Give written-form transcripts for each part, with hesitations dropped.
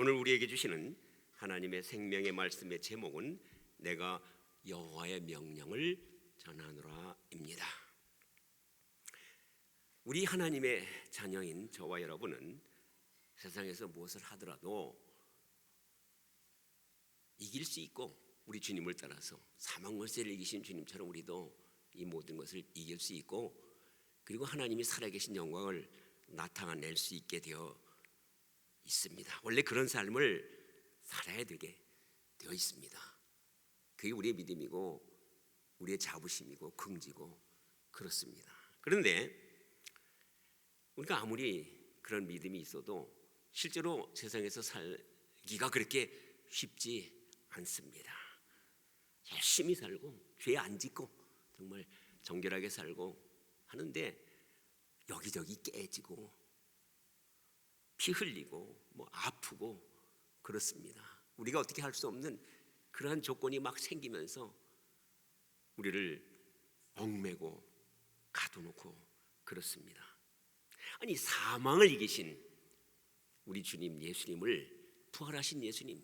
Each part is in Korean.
오늘 우리에게 주시는 하나님의 생명의 말씀의 제목은 내가 여호와의 명령을 전하노라입니다. 우리 하나님의 자녀인 저와 여러분은 세상에서 무엇을 하더라도 이길 수 있고, 우리 주님을 따라서 사망권세를 이기신 주님처럼 우리도 이 모든 것을 이길 수 있고, 그리고 하나님이 살아계신 영광을 나타낼 수 있게 되어 있습니다. 원래 그런 삶을 살아야 되게 되어 있습니다. 그게 우리의 믿음이고 우리의 자부심이고 긍지고 그렇습니다. 그런데 우리가 아무리 그런 믿음이 있어도 실제로 세상에서 살기가 그렇게 쉽지 않습니다. 열심히 살고 죄 안 짓고 정말 정결하게 살고 하는데 여기저기 깨지고 피 흘리고 아프고 그렇습니다. 우리가 어떻게 할 수 없는 그러한 조건이 막 생기면서 우리를 얽매고 가둬놓고 그렇습니다. 아니, 사망을 이기신 우리 주님 예수님을, 부활하신 예수님,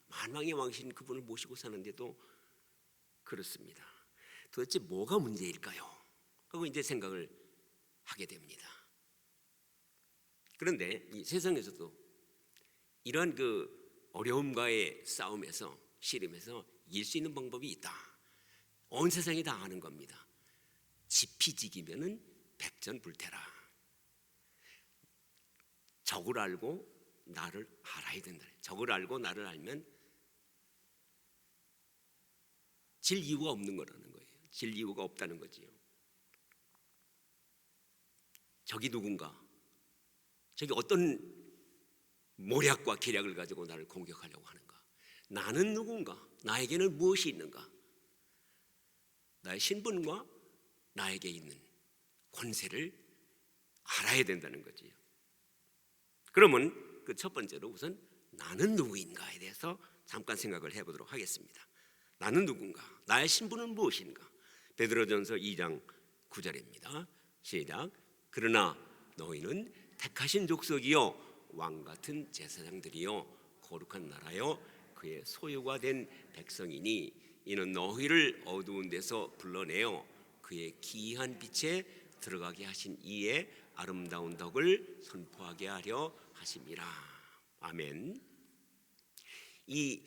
만왕의 왕이신 그분을 모시고 사는데도 그렇습니다. 도대체 뭐가 문제일까요? 하고 이제 생각을 하게 됩니다. 그런데 이 세상에서도 이러한 그 어려움과의 싸움에서, 씨름에서 이길 수 있는 방법이 있다. 온 세상이 다 아는 겁니다. 지피지기면은 백전불태라. 적을 알고 나를 알아야 된다. 적을 알고 나를 알면 질 이유가 없는 거라는 거예요. 질 이유가 없다는 거지요. 적이 누군가? 적이 어떤 모략과 계략을 가지고 나를 공격하려고 하는가? 나는 누군가? 나에게는 무엇이 있는가? 나의 신분과 나에게 있는 권세를 알아야 된다는 거지요. 그러면 그 첫 번째로 우선 나는 누구인가에 대해서 잠깐 생각을 해보도록 하겠습니다. 나는 누군가? 나의 신분은 무엇인가? 베드로전서 2장 9절입니다. 시작. 그러나 너희는 택하신 족속이요 왕같은 제사장들이요 거룩한 나라요 그의 소유가 된 백성이니 이는 너희를 어두운 데서 불러내어 그의 기이한 빛에 들어가게 하신 이의 아름다운 덕을 선포하게 하려 하심이라. 아멘. 이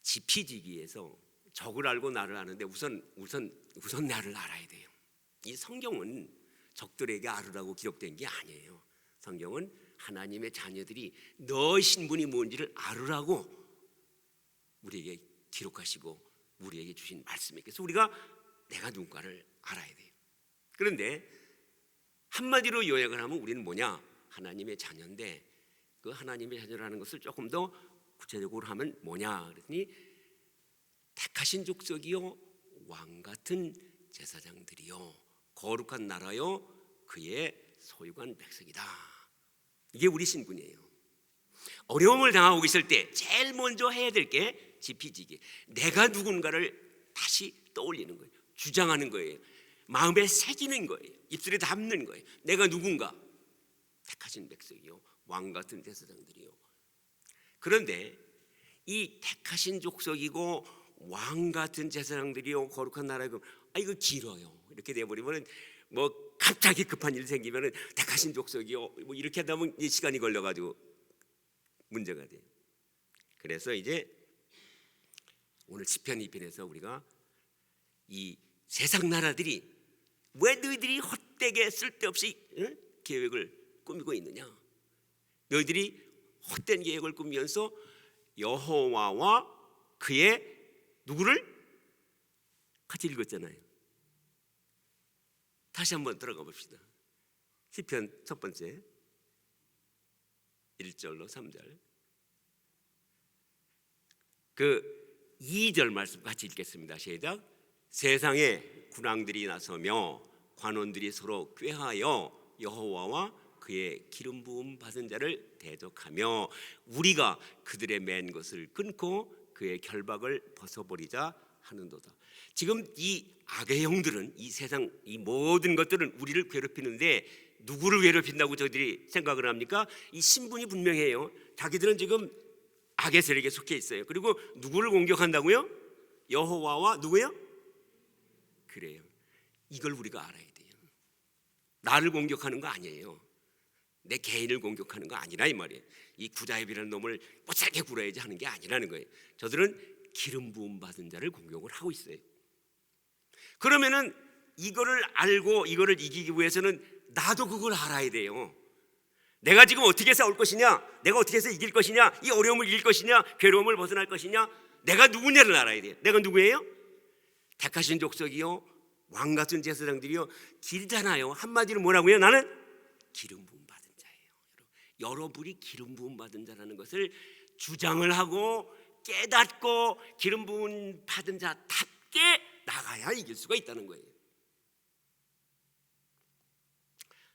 지피지기에서 적을 알고 나를 아는데 우선 나를 알아야 돼요. 이 성경은 적들에게 알으라고 기록된 게 아니에요. 성경은 하나님의 자녀들이 너의 신분이 뭔지를 알으라고 우리에게 기록하시고 우리에게 주신 말씀이에요. 그래서 우리가 내가 누군가를 알아야 돼요. 그런데 한마디로 요약을 하면 우리는 뭐냐? 하나님의 자녀인데 그 하나님의 자녀라는 것을 조금 더 구체적으로 하면 뭐냐? 그랬더니 택하신 족속이요 왕같은 제사장들이요 거룩한 나라요 그의 소유관 백성이다. 이게 우리 신분이에요. 어려움을 당하고 있을 때 제일 먼저 해야 될 게 지피지기, 내가 누군가를 다시 떠올리는 거예요. 주장하는 거예요. 마음에 새기는 거예요. 입술에 담는 거예요. 내가 누군가? 택하신 백성이요 왕같은 제사장들이요. 그런데 이 택하신 족속이고 왕같은 제사장들이요 거룩한 나라고, 이거 길어요. 이렇게 돼버리면 갑자기 급한 일 생기면 택하신 족속이요 이렇게 하다 보면 시간이 걸려가지고 문제가 돼요. 그래서 이제 오늘 시편 2편에서 우리가 이 세상 나라들이 왜 너희들이 헛되게 쓸데없이 계획을 꾸미고 있느냐? 너희들이 헛된 계획을 꾸미면서 여호와와 그의 누구를 같이 읽었잖아요. 다시 한번 들어가 봅시다. 시편 첫 번째 1절로 3절 그 2절 말씀 같이 읽겠습니다. 시작. 세상에 군왕들이 나서며 관원들이 서로 꾀하여 여호와와 그의 기름 부음 받은 자를 대적하며 우리가 그들의 맨 것을 끊고 그의 결박을 벗어버리자 하는도다. 지금 이 악의 영들은, 이 세상 이 모든 것들은 우리를 괴롭히는데 누구를 괴롭힌다고 저들이 생각을 합니까? 이 신분이 분명해요. 자기들은 지금 악의 세력에 속해 있어요. 그리고 누구를 공격한다고요? 여호와와 누구요? 그래요. 이걸 우리가 알아야 돼요. 나를 공격하는 거 아니에요. 내 개인을 공격하는 거 아니라 이 말이에요. 이 구자엽이라는 놈을 못살게 굴어야지 하는 게 아니라는 거예요. 저들은 기름 부음 받은 자를 공격을 하고 있어요. 그러면은 이거를 알고 이거를 이기기 위해서는 나도 그걸 알아야 돼요. 내가 지금 어떻게 싸울 것이냐, 내가 어떻게 해서 이길 것이냐, 이 어려움을 이길 것이냐, 괴로움을 벗어날 것이냐, 내가 누구냐를 알아야 돼요. 내가 누구예요? 택하신 족속이요, 왕 같은 제사장들이요, 길잖아요. 한마디로 뭐라고요? 나는 기름 부음 받은 자예요. 여러분이 기름 부음 받은 자라는 것을 주장을 하고 깨닫고 기름 부음 받은 자답게 나가야 이길 수가 있다는 거예요.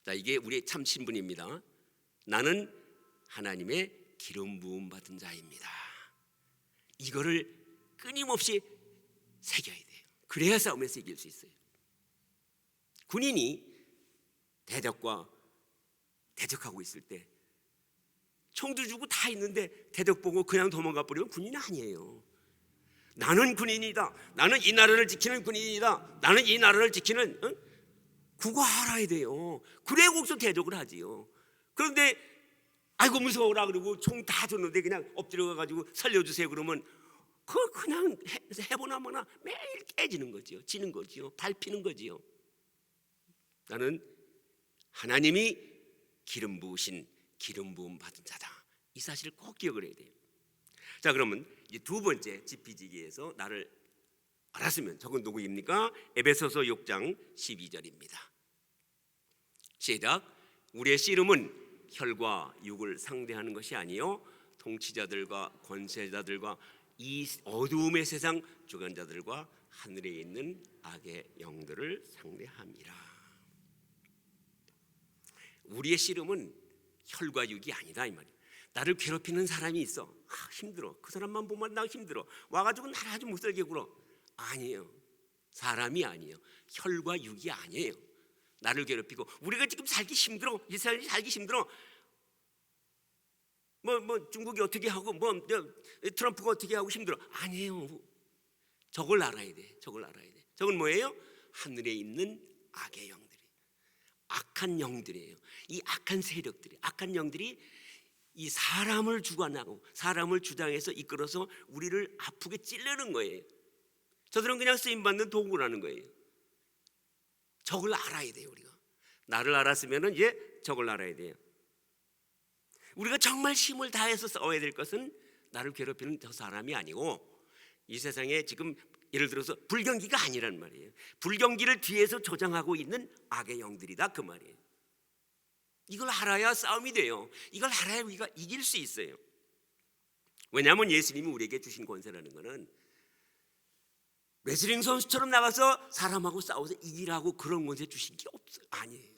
자, 이게 우리의 참 신분입니다. 나는 하나님의 기름 부음 받은 자입니다. 이거를 끊임없이 새겨야 돼요. 그래야 싸움에서 이길 수 있어요. 군인이 대적과 대적하고 있을 때 총도 주고 다 있는데 대적 보고 그냥 도망가 버리면 군인이 아니에요. 나는 군인이다. 나는 이 나라를 지키는 군인이다. 나는 이 나라를 지키는 그거 알아야 돼요. 그래야 거기서 대적을 하지요. 그런데 아이고 무서워라 그러고 총 다 줬는데 그냥 엎드려 가지고 살려주세요 그러면 그냥 해보나 뭐나 매일 깨지는 거지요. 지는 거지요. 밟히는 거지요. 나는 하나님이 기름 부으신 기름 부음 받은 자다. 이 사실을 꼭 기억을 해야 돼요. 자, 그러면 이제 두 번째 지피지기에서 나를 알았으면 저건 누구입니까? 에베소서 6장 12절입니다. 시작. 우리의 씨름은 혈과 육을 상대하는 것이 아니요 통치자들과 권세자들과 이 어두움의 세상 주관자들과 하늘에 있는 악의 영들을 상대함이라. 우리의 씨름은 혈과 육이 아니다 이 말이야. 나를 괴롭히는 사람이 있어. 힘들어. 그 사람만 보면 나 힘들어. 와가지고 나를 아주 못살게 굴어. 아니에요. 사람이 아니에요. 혈과 육이 아니에요. 나를 괴롭히고 우리가 지금 살기 힘들어. 이스라엘이 살기 힘들어. 뭐 중국이 어떻게 하고 트럼프가 어떻게 하고 힘들어. 아니에요. 저걸 알아야 돼. 저걸 알아야 돼. 저건 뭐예요? 하늘에 있는 악의 영들이, 악한 영들이에요. 이 악한 세력들이, 악한 영들이 이 사람을 주관하고 사람을 주장해서 이끌어서 우리를 아프게 찌르는 거예요. 저들은 그냥 쓰임받는 도구라는 거예요. 저걸 알아야 돼요. 우리가 나를 알았으면 이제 저걸 알아야 돼요. 우리가 정말 힘을 다해서 싸워야 될 것은 나를 괴롭히는 저 사람이 아니고 이 세상에 지금 예를 들어서 불경기가 아니란 말이에요. 불경기를 뒤에서 조장하고 있는 악의 영들이다 그 말이에요. 이걸 알아야 싸움이 돼요. 이걸 알아야 우리가 이길 수 있어요. 왜냐하면 예수님이 우리에게 주신 권세라는 것은 레슬링 선수처럼 나가서 사람하고 싸워서 이기라고 그런 권세 주신 게 없어요. 아니에요.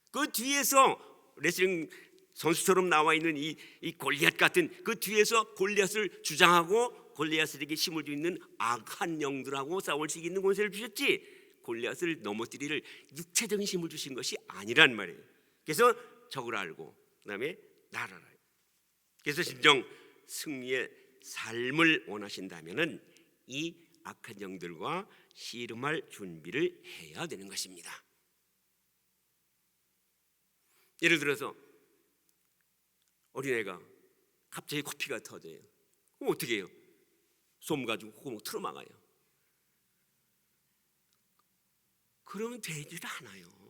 그 뒤에서 레슬링 선수처럼 나와 있는 이 골리앗 같은 그 뒤에서 골리앗을 주장하고 골리앗에게 힘을 주는 악한 영들하고 싸울 수 있는 권세를 주셨지 골리앗을 넘어뜨릴 육체적인 힘을 주신 것이 아니란 말이에요. 그래서 적을 알고 그다음에 나를 알아요. 그래서 진정 승리의 삶을 원하신다면은 이 악한 영들과 씨름할 준비를 해야 되는 것입니다. 예를 들어서 어린애가 갑자기 코피가 터져요. 그럼 어떻게 해요? 솜 가지고 구멍 틀어막아요. 그러면 되질 않아요.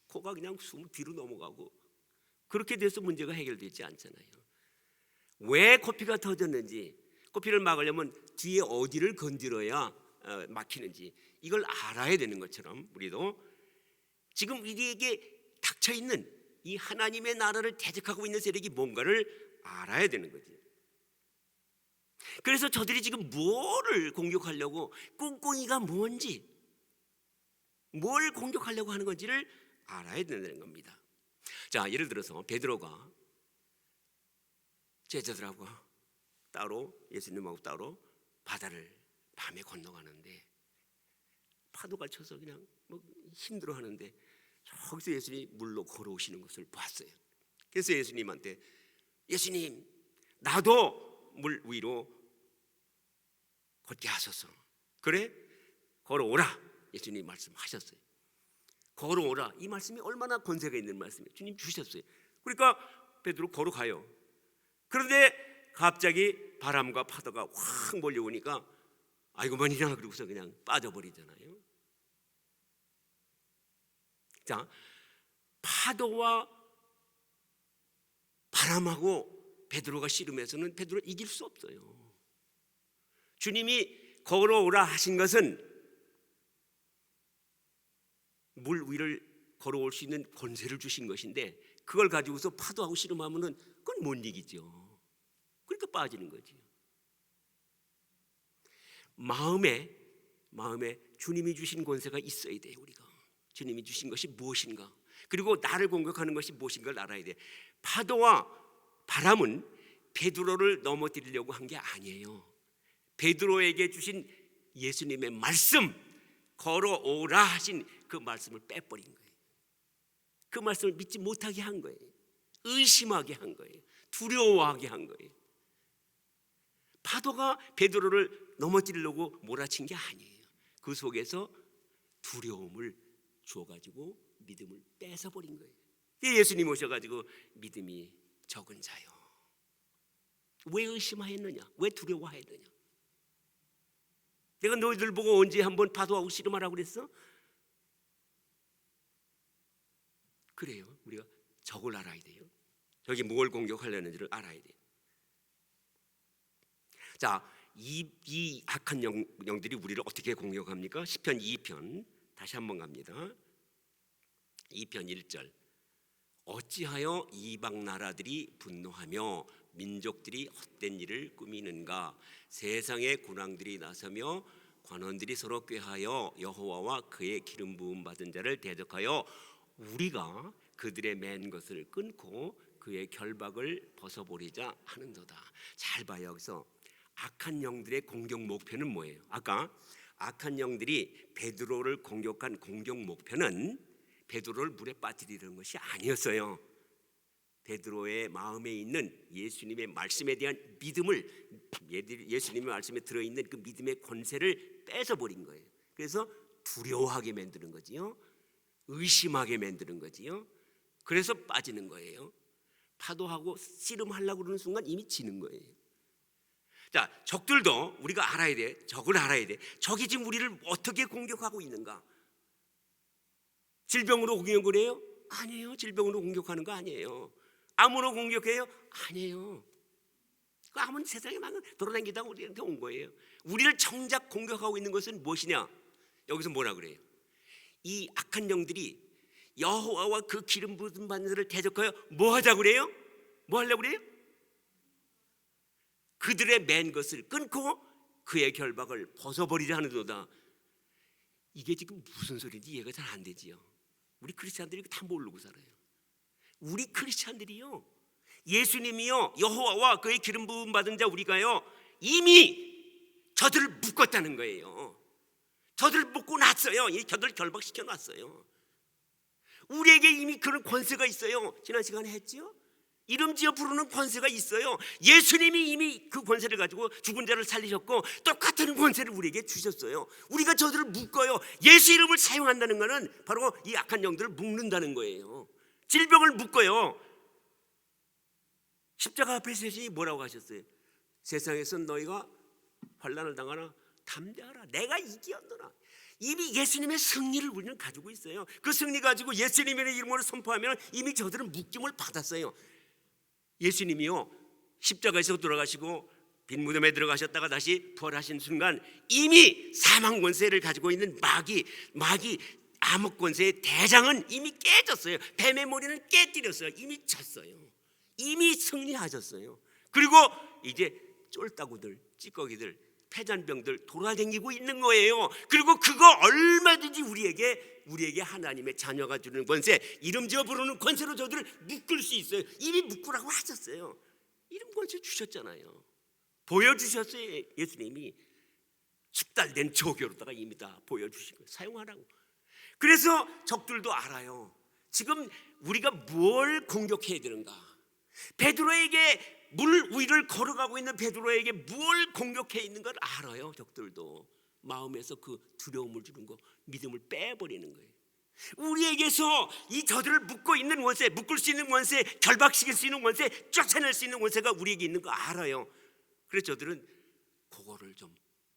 코가 그냥 숨 뒤로 넘어가고 그렇게 돼서 문제가 해결되지 않잖아요. 왜 코피가 터졌는지, 코피를 막으려면 뒤에 어디를 건드려야 막히는지 이걸 알아야 되는 것처럼 우리도 지금 우리에게 닥쳐있는 이 하나님의 나라를 대적하고 있는 세력이 뭔가를 알아야 되는 거지. 그래서 저들이 지금 뭐를 공격하려고, 꿍꿍이가 뭔지, 뭘 공격하려고 하는 건지를 알아야 된다는 겁니다. 자, 예를 들어서 베드로가 제자들하고 따로, 예수님하고 따로 바다를 밤에 건너가는데 파도가 쳐서 그냥 힘들어하는데 저기서 예수님이 물로 걸어오시는 것을 봤어요. 그래서 예수님한테 예수님 나도 물 위로 걷게 하소서. 그래 걸어오라 예수님이 말씀하셨어요. 걸어오라 이 말씀이 얼마나 권세가 있는 말씀이에요. 주님 주셨어요. 그러니까 베드로 걸어가요. 그런데 갑자기 바람과 파도가 확 몰려오니까 아이고만이냐 그러고서 그냥 빠져버리잖아요. 자, 파도와 바람하고 베드로가 씨름해서는 베드로를 이길 수 없어요. 주님이 걸어오라 하신 것은 물 위를 걸어올 수 있는 권세를 주신 것인데 그걸 가지고서 파도하고 씨름하면은 그건 못 이기죠. 그러니까 빠지는 거지. 마음에 주님이 주신 권세가 있어야 돼요. 우리가 주님이 주신 것이 무엇인가, 그리고 나를 공격하는 것이 무엇인가를 알아야 돼. 파도와 바람은 베드로를 넘어뜨리려고 한 게 아니에요. 베드로에게 주신 예수님의 말씀, 걸어오라 하신 그 말씀을 빼버린 거예요. 그 말씀을 믿지 못하게 한 거예요. 의심하게 한 거예요. 두려워하게 한 거예요. 파도가 베드로를 넘어뜨리려고 몰아친 게 아니에요. 그 속에서 두려움을 주어가지고 믿음을 뺏어버린 거예요. 예수님 오셔가지고 믿음이 적은 자요, 왜 의심하였느냐, 왜 두려워하였느냐. 내가 너희들 보고 언제 한번 파도하고 씨름하라고 그랬어? 그래요. 우리가 적을 알아야 돼요. 저기 뭘 공격하려는지를 알아야 돼요. 자, 이 악한 영들이 우리를 어떻게 공격합니까? 시편 2편 다시 한번 갑니다. 2편 1절. 어찌하여 이방 나라들이 분노하며 민족들이 헛된 일을 꾸미는가. 세상의 군왕들이 나서며 관원들이 서로 꾀하여 여호와와 그의 기름 부음 받은 자를 대적하여 우리가 그들의 맨 것을 끊고 그의 결박을 벗어버리자 하는도다. 잘 봐요. 여기서 악한 영들의 공격 목표는 뭐예요? 아까 악한 영들이 베드로를 공격한 공격 목표는 베드로를 물에 빠뜨리는 것이 아니었어요. 베드로의 마음에 있는 예수님의 말씀에 대한 믿음을, 예수님의 말씀에 들어있는 그 믿음의 권세를 뺏어버린 거예요. 그래서 두려워하게 만드는 거지요, 의심하게 만드는 거지요. 그래서 빠지는 거예요. 파도하고 씨름하려고 그러는 순간 이미 지는 거예요. 자, 적들도 우리가 알아야 돼. 적을 알아야 돼. 적이 지금 우리를 어떻게 공격하고 있는가? 질병으로 공격을 해요? 아니에요. 질병으로 공격하는 거 아니에요. 암으로 공격해요? 아니에요. 그 암은 세상에 막 돌아다니다가 우리한테 온 거예요. 우리를 정작 공격하고 있는 것은 무엇이냐? 여기서 뭐라 그래요? 이 악한 영들이 여호와와 그 기름 부은 자를 대적하여 뭐 하자고 그래요? 뭐 하려고 그래요? 그들의 맨 것을 끊고 그의 결박을 벗어버리려 하는도다. 이게 지금 무슨 소리인지 이해가 잘 안 되지요. 우리 크리스찬들이 다 모르고 살아요. 우리 크리스찬들이요, 예수님이요 여호와와 그의 기름 부음 받은 자 우리가요 이미 저들을 묶었다는 거예요. 저들을 묶고 놨어요. 저들을 결박시켜 놨어요. 우리에게 이미 그런 권세가 있어요. 지난 시간에 했지요. 이름 지어 부르는 권세가 있어요. 예수님이 이미 그 권세를 가지고 죽은 자를 살리셨고 똑같은 권세를 우리에게 주셨어요. 우리가 저들을 묶어요. 예수 이름을 사용한다는 것은 바로 이 악한 영들을 묶는다는 거예요. 질병을 묶어요. 십자가 앞에서 예수님이 뭐라고 하셨어요? 세상에서 너희가 환난을 당하나 담대하라, 내가 이기었노라. 이미 예수님의 승리를 우리는 가지고 있어요. 그 승리 가지고 예수님의 이름으로 선포하면 이미 저들은 묶임을 받았어요. 예수님이요 십자가에서 돌아가시고 빈 무덤에 들어가셨다가 다시 부활하신 순간 이미 사망 권세를 가지고 있는 마귀 암흑 권세의 대장은 이미 깨졌어요. 뱀의 머리는 깨뜨렸어요. 이미 졌어요. 이미 승리하셨어요. 그리고 이제 쫄따구들, 찌꺼기들, 폐잔병들 돌아다니고 있는 거예요. 그리고 그거 얼마든지 우리에게 하나님의 자녀가 주는 권세, 이름 지어 부르는 권세로 저들을 묶을 수 있어요. 이미 묶으라고 하셨어요. 이름 권세 주셨잖아요. 보여주셨어요. 예수님이 숙달된 조교로다가 이미 다 보여주신 거예요. 사용하라고. 그래서 적들도 알아요. 지금 우리가 뭘 공격해야 되는가. 베드로에게 물 위를 걸어가고 있는 베드로에게 뭘 공격해 있는 걸 알아요. 적들도 마음에서 그 두려움을 주는 거, 믿음을 빼버리는 거예요. 우리에게서 이 저들을 묶고 있는 원세, 묶을 수 있는 원세, 결박시킬 수 있는 원세, 쫓아낼 수 있는 원세가 우리에게 있는 거 알아요. 그래서 저들은 그거를 좀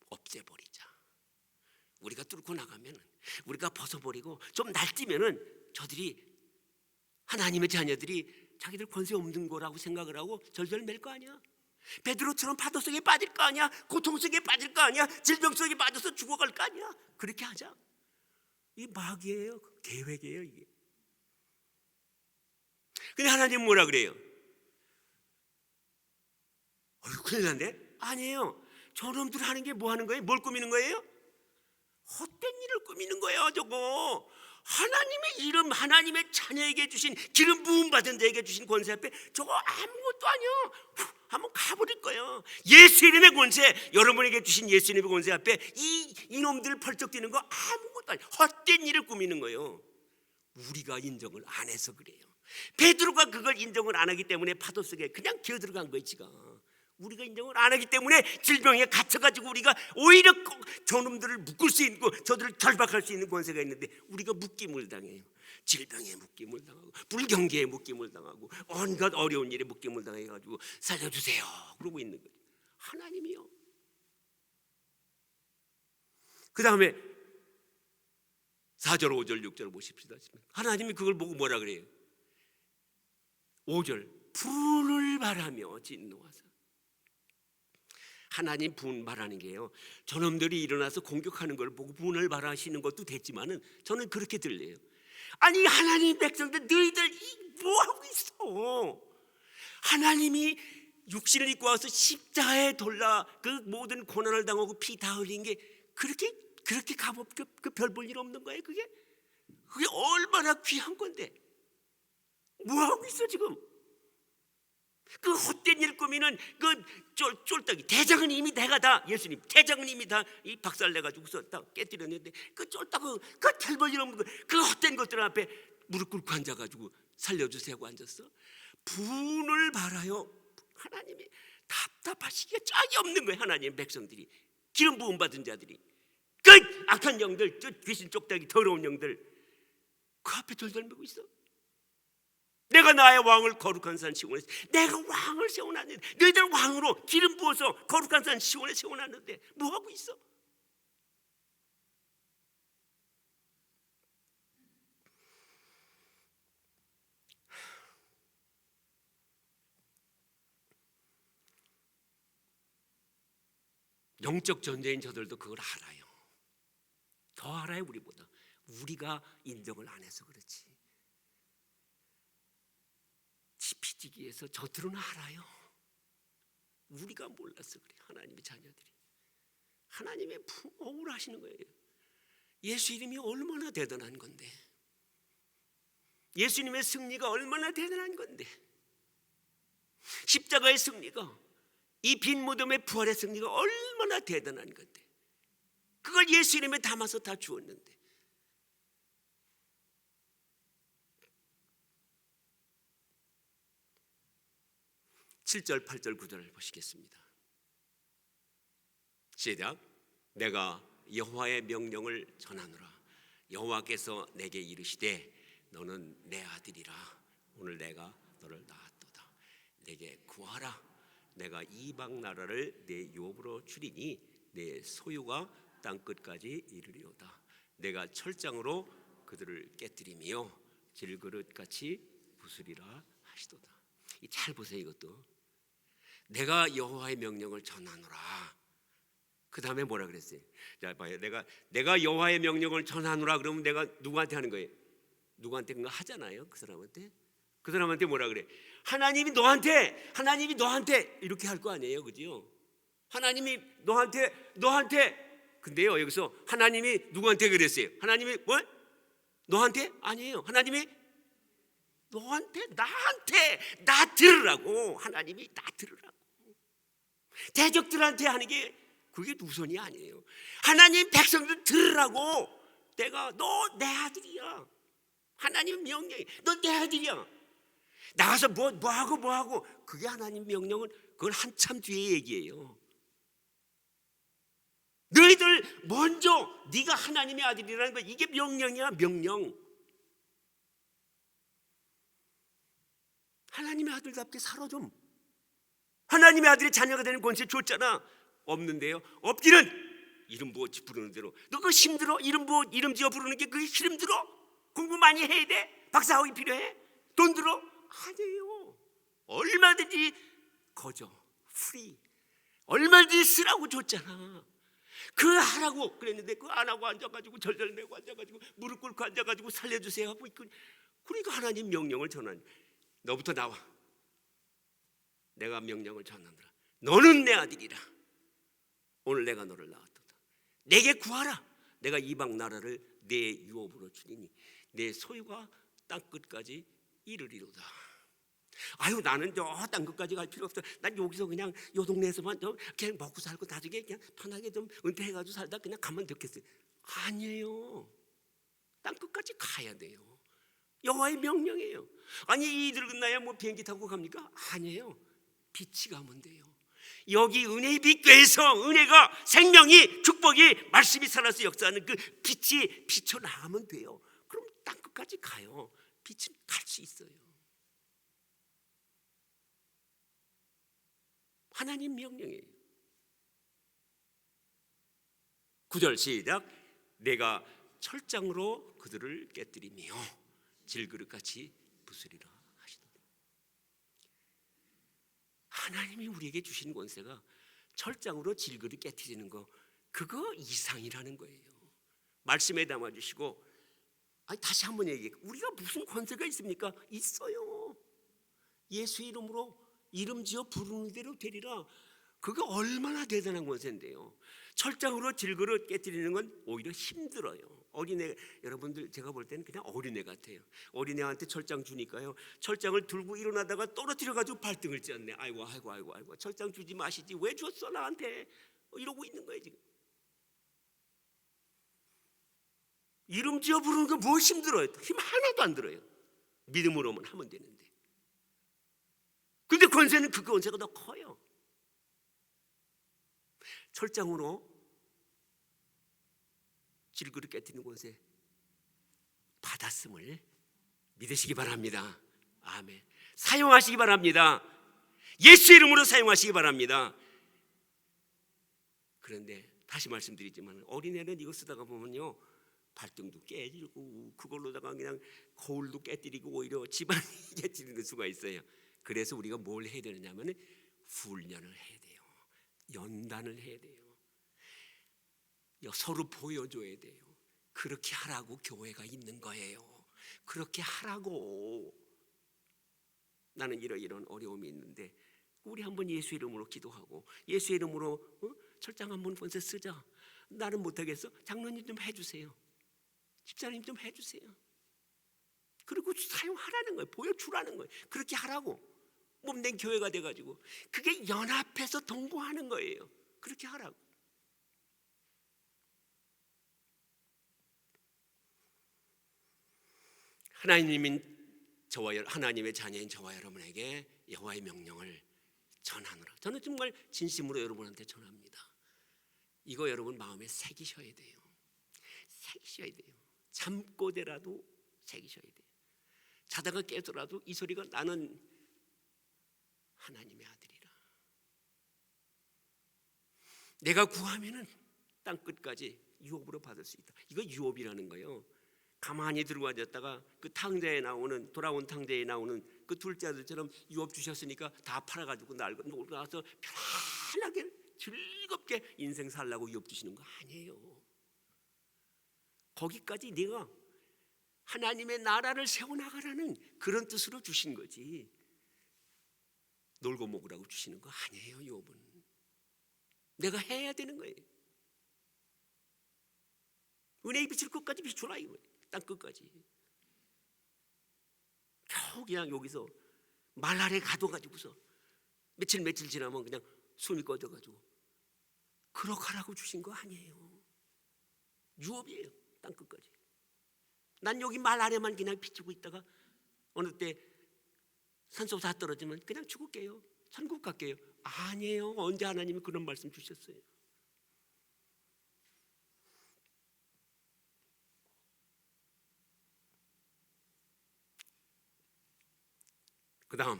없애버리자. 우리가 뚫고 나가면, 우리가 벗어버리고 좀 날뛰면은 저들이, 하나님의 자녀들이 자기들 권세 없는 거라고 생각을 하고 절절 맬 거 아니야. 베드로처럼 파도 속에 빠질 거 아니야. 고통 속에 빠질 거 아니야. 질병 속에 빠져서 죽어갈 거 아니야. 그렇게 하자. 이 마귀예요. 계획이에요, 이게. 근데 하나님 뭐라 그래요? 큰일 났네? 아니에요. 저놈들 하는 게 뭐 하는 거예요? 뭘 꾸미는 거예요? 헛된 일을 꾸미는 거예요, 저거. 하나님의 이름, 하나님의 자녀에게 주신, 기름 부음 받은 자에게 주신 권세 앞에 저거 아무것도 아니야. 한번 가버릴 거예요. 예수 이름의 권세, 여러분에게 주신 예수 이름의 권세 앞에 이놈들 펄쩍 뛰는 거 아무것도 아니야. 헛된 일을 꾸미는 거예요. 우리가 인정을 안 해서 그래요. 베드로가 그걸 인정을 안 하기 때문에 파도 속에 그냥 기어들어간 거예요, 지가. 우리가 인정을 안 하기 때문에 질병에 갇혀가지고 우리가 오히려 저놈들을 묶을 수 있고 저들을 결박할 수 있는 권세가 있는데 우리가 묶임을 당해요. 질병에 묶임을 당하고 불경기에 묶임을 당하고 온갖 어려운 일에 묶임을 당해가지고 살려주세요 그러고 있는 거예요. 하나님이요. 그 다음에 4절 5절 6절 보십시다. 하나님이 그걸 보고 뭐라 그래요? 5절 불을 바라며 진노하사. 하나님 분발하는 게요, 저놈들이 일어나서 공격하는 걸 보고 분을 발하시는 것도 됐지만은 저는 그렇게 들려요. 아니 하나님 백성들 너희들 뭐하고 있어? 하나님이 육신을 입고 와서 십자가에 돌라 그 모든 고난을 당하고 피 다 흘린 게 그렇게 값없게 별 볼 일 없는 거예요. 그게 얼마나 귀한 건데 뭐하고 있어 지금? 그 헛된 일 꾸미는 그 쫄딱이 대장은 이미 내가 다, 예수님 대장은 이미 다 이 박살내가지고서 다 깨뜨렸는데 그 쫄딱은 그 별 볼 일 없는 그 헛된 것들 앞에 무릎 꿇고 앉아가지고 살려주세요 하고 앉았어. 분을 바라요. 하나님이 답답하시기가 짝이 없는 거예요. 하나님 백성들이, 기름 부음 받은 자들이, 그 악한 영들, 저 귀신 쫄딱이 더러운 영들 그 앞에 절절매고 있어. 내가 나의 왕을 거룩한 산 시온에, 내가 왕을 세워놨는데, 너희들 왕으로 기름 부어서 거룩한 산 시온에 세워놨는데 뭐하고 있어? 영적 존재인 저들도 그걸 알아요. 더 알아요 우리보다. 우리가 인정을 안 해서 그렇지. 지피지기에서 저들은 알아요. 우리가 몰라서 그래. 하나님의 자녀들이 하나님의 부흥을 하시는 거예요. 예수 이름이 얼마나 대단한 건데, 예수님의 승리가 얼마나 대단한 건데, 십자가의 승리가, 이 빈 무덤의 부활의 승리가 얼마나 대단한 건데, 그걸 예수 이름에 담아서 다 주었는데, 7절 8절 9절을 보시겠습니다. 시작. 내가 여호와의 명령을 전하노라. 여호와께서 내게 이르시되 너는 내 아들이라. 오늘 내가 너를 낳았도다. 내게 구하라. 내가 이방 나라를 내 유업으로 주리니 내 소유가 땅 끝까지 이르리로다. 내가 철장으로 그들을 깨뜨리며 질그릇같이 부수리라 하시도다. 잘 보세요. 이것도 내가 여호와의 명령을 전하노라. 그 다음에 뭐라 그랬어요? 자 봐요. 내가 여호와의 명령을 전하노라 그러면 내가 누구한테 하는 거예요? 누구한테 그거 하잖아요. 그 사람한테 뭐라 그래? 하나님이 너한테 이렇게 할 거 아니에요, 그죠? 하나님이 너한테. 근데요 여기서 하나님이 누구한테 그랬어요? 하나님이 뭐? 너한테? 아니에요. 하나님이 너한테, 나한테, 나 들으라고. 하나님이 나 들으라고. 대적들한테 하는 게 그게 우선이 아니에요. 하나님 백성들 들으라고. 내가 너 내 아들이야. 하나님 명령이 너 내 아들이야. 나가서 뭐 하고 그게 하나님 명령은 그건 한참 뒤의 얘기예요. 너희들 먼저 네가 하나님의 아들이라는 거 이게 명령이야. 명령. 하나님의 아들답게 살아 좀. 하나님의 아들이 자녀가 되는 권세 줬잖아. 없는데요. 없기는 이름 부어지 부르는 대로. 너 그거 힘들어? 이름 지어 부르는 게 그게 힘들어? 공부 많이 해야 돼? 박사학위 필요해? 돈 들어? 아니에요. 얼마든지 거저 프리 얼마든지 쓰라고 줬잖아. 그 하라고 그랬는데 그거 안 하고 앉아가지고 절절매고 앉아가지고 무릎 꿇고 앉아가지고 살려주세요 하고 그러니까 하나님 명령을 전하니 너부터 나와. 내가 명령을 전하노라. 너는 내 아들이라. 오늘 내가 너를 낳았도다. 내게 구하라. 내가 이방 나라를 내 유업으로 주리니 내 소유가 땅끝까지 이르리로다. 아유 나는 저 땅끝까지 갈 필요 없어. 난 여기서 그냥 요 동네에서만 좀 그냥 먹고 살고 나중에 그냥 편하게 좀 은퇴해가지고 살다 그냥 가면 됐겠어요. 아니에요. 땅끝까지 가야 돼요. 여호와의 명령이에요. 아니 이 늙은 나이에 뭐 비행기 타고 갑니까? 아니에요. 빛이 가면 돼요. 여기 은혜의 빛교회에서 은혜가 생명이 축복이 말씀이 살아서 역사하는 그 빛이 비춰나가면 돼요. 그럼 땅끝까지 가요. 빛이 갈 수 있어요. 하나님 명령이에요. 9절 시작. 내가 철장으로 그들을 깨뜨리며 질그릇같이 부수리라 하시더라. 하나님이 우리에게 주신 권세가 철장으로 질그릇 깨뜨리는 거 그거 이상이라는 거예요. 말씀에 담아주시고 다시 한번 얘기해. 우리가 무슨 권세가 있습니까? 있어요. 예수 이름으로 이름 지어 부르는 대로 되리라. 그거 얼마나 대단한 권세인데요. 철장으로 질그릇 깨뜨리는 건 오히려 힘들어요. 어린애 여러분들 제가 볼 때는 그냥 어린애 같아요. 어린애한테 철장 주니까요. 철장을 들고 일어나다가 떨어뜨려가지고 발등을 찧네. 아이고 철장 주지 마시지. 왜 줬어 나한테? 이러고 있는 거예요 지금. 이름 지어 부르는 거 뭐 힘들어요? 힘 하나도 안 들어요. 믿음으로만 하면 되는데. 근데 권세는 그 권세가 더 커요. 철장으로 질그릇 깨뜨리는 권세 받았음을 믿으시기 바랍니다. 아멘. 사용하시기 바랍니다. 예수 이름으로 사용하시기 바랍니다. 그런데 다시 말씀드리지만 어린애는 이거 쓰다가 보면요 발등도 깨지고 그걸로다가 그냥 거울도 깨뜨리고 오히려 집안이 깨뜨리는 수가 있어요. 그래서 우리가 뭘 해야 되느냐면 훈련을 해야 돼요. 연단을 해야 돼요. 서로 보여줘야 돼요. 그렇게 하라고 교회가 있는 거예요. 그렇게 하라고. 나는 이런 어려움이 있는데 우리 한번 예수 이름으로 기도하고 예수 이름으로 철장 한번 권세 쓰자. 나는 못하겠어. 장로님 좀 해주세요. 집사님 좀 해주세요. 그리고 사용하라는 거예요. 보여주라는 거예요. 그렇게 하라고. 몸된 교회가 돼가지고 그게 연합해서 동거하는 거예요. 그렇게 하라고. 하나님의 자녀인 저와 여러분에게 여호와의 명령을 전하노라. 저는 정말 진심으로 여러분한테 전합니다. 이거 여러분 마음에 새기셔야 돼요. 새기셔야 돼요. 잠꼬대라도 새기셔야 돼요. 자다가 깨더라도 이 소리가 나는 하나님의 아들이라. 내가 구하면은 땅 끝까지 유업으로 받을 수 있다. 이거 유업이라는 거예요. 가만히 들고 앉았다가 그 탕자에 나오는 돌아온 탕자에 나오는 그 둘째 아들처럼 유업 주셨으니까 다 팔아가지고 놀고 나서 편안하게 즐겁게 인생 살라고 유업 주시는 거 아니에요. 거기까지 네가 하나님의 나라를 세워나가라는 그런 뜻으로 주신 거지. 놀고 먹으라고 주시는 거 아니에요. 유업은 내가 해야 되는 거예요. 은혜의 빛을 끝까지 비추라 이거예요. 땅 끝까지. 겨우 그냥 여기서 말 아래 가둬가지고서 며칠 지나면 그냥 숨이 꺼져가지고 그렇게 하라고 주신 거 아니에요. 유업이에요. 땅끝까지. 난 여기 말 아래만 그냥 비추고 있다가 어느 때 산소 다 떨어지면 그냥 죽을게요. 천국 갈게요. 아니에요. 언제 하나님이 그런 말씀 주셨어요? 그 다음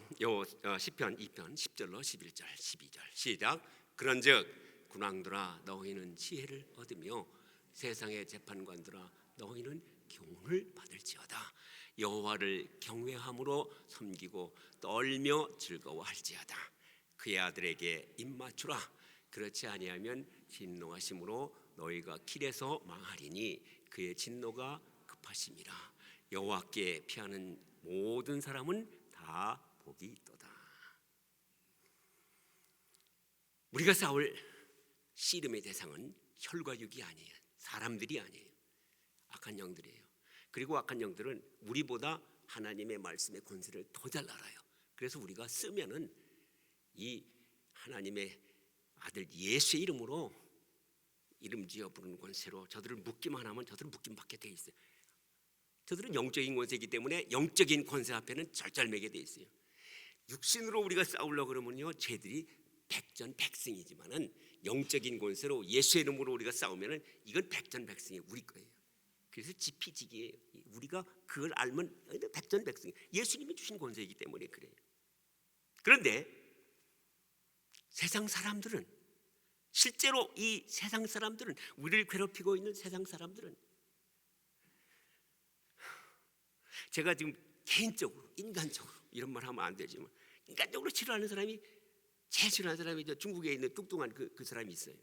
시편 2편 10절로 11절 12절 시작. 그런즉 군왕들아 너희는 지혜를 얻으며 세상의 재판관들아 너희는 교훈을 받을지어다. 여호와를 경외함으로 섬기고 떨며 즐거워할지어다. 그의 아들에게 입맞추라. 그렇지 아니하면 진노하심으로 너희가 길에서 망하리니 그의 진노가 급하심이라. 여호와께 피하는 모든 사람은 다 복이 있도다. 우리가 싸울 씨름의 대상은 혈과 육이 아니에요. 사람들이 아니에요. 악한 영들이에요. 그리고 악한 영들은 우리보다 하나님의 말씀의 권세를 더 잘 알아요. 그래서 우리가 쓰면은 이 하나님의 아들 예수의 이름으로 이름 지어 부르는 권세로 저들을 묶기만 하면 저들은 묶임 받게 돼 있어요. 저들은 영적인 권세이기 때문에 영적인 권세 앞에는 절절매게 돼 있어요. 육신으로 우리가 싸우려고 그러면요, 쟤들이 백전백승이지만은 영적인 권세로 예수의 이름으로 우리가 싸우면은 이건 백전백승이 우리 거예요. 그래서 지피지기예요. 우리가 그걸 알면 백전백승. 예수님이 주신 권세이기 때문에 그래요. 그런데 세상 사람들은, 실제로 이 세상 사람들은, 우리를 괴롭히고 있는 세상 사람들은, 제가 지금 개인적으로 인간적으로 이런 말 하면 안 되지만 인간적으로 싫어하는 사람이, 제일 싫어하는 사람이 저 중국에 있는 뚱뚱한 그 사람이 있어요.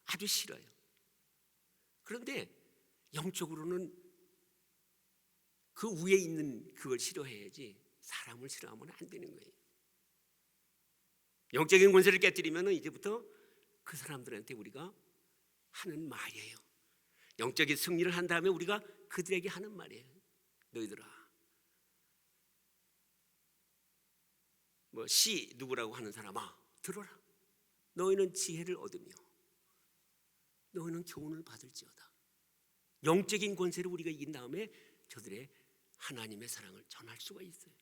아주 싫어요. 그런데 영적으로는 그 위에 있는 그걸 싫어해야지 사람을 싫어하면 안 되는 거예요. 영적인 권세를 깨뜨리면 이제부터 그 사람들한테 우리가 하는 말이에요. 영적인 승리를 한 다음에 우리가 그들에게 하는 말이에요. 너희들아, 뭐 시 누구라고 하는 사람아 들어라. 너희는 지혜를 얻으며 너희는 교훈을 받을지어다. 영적인 권세를 우리가 이긴 다음에 저들의 하나님의 사랑을 전할 수가 있어요.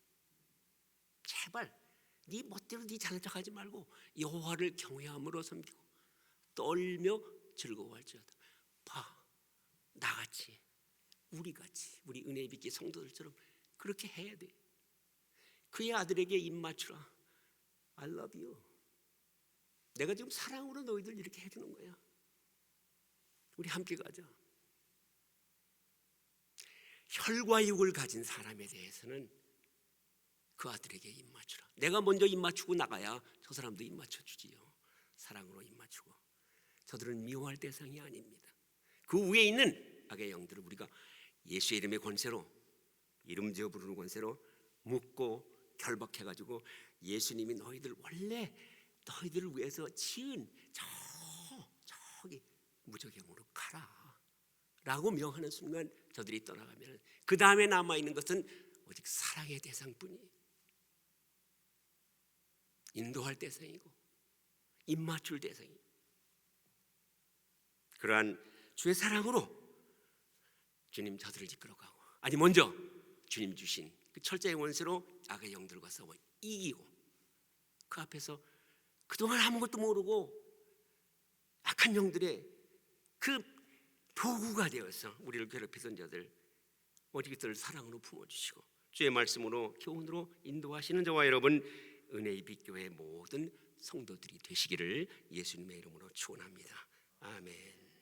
제발 네 멋대로 네 잘난 척하지 말고 여호와를 경외함으로 섬기고 떨며 즐거워할지어다. 봐, 나같이, 우리같이, 우리 은혜 빚기 성도들처럼 그렇게 해야 돼. 그의 아들에게 입맞추라. I love you. 내가 지금 사랑으로 너희들 이렇게 해주는 거야. 우리 함께 가자. 혈과 육을 가진 사람에 대해서는 그 아들에게 입맞추라. 내가 먼저 입맞추고 나가야 저 사람도 입맞춰주지요. 사랑으로 입맞추고. 저들은 미워할 대상이 아닙니다. 그 위에 있는 악의 영들을 우리가 예수의 이름의 권세로, 이름 지어 부르는 권세로 묶고 결박해가지고, 예수님이 원래 너희들을 위해서 지은 저기 무저갱으로 가라 라고 명하는 순간 저들이 떠나가면 그 다음에 남아있는 것은 오직 사랑의 대상뿐이에요. 인도할 대상이고 입맞출 대상이에요. 그러한 주의 사랑으로 주님 저들을 이끌어가고, 아니 먼저 주님 주신 그 철저의 원수로 악의 영들과 싸워 이기고, 그 앞에서 그동안 아무것도 모르고 악한 영들의 그 도구가 되어서 우리를 괴롭히던 자들 오직 그들을 사랑으로 품어주시고 주의 말씀으로 교훈으로 인도하시는 저와 여러분 은혜의 빛교회 모든 성도들이 되시기를 예수님의 이름으로 축원합니다. 아멘.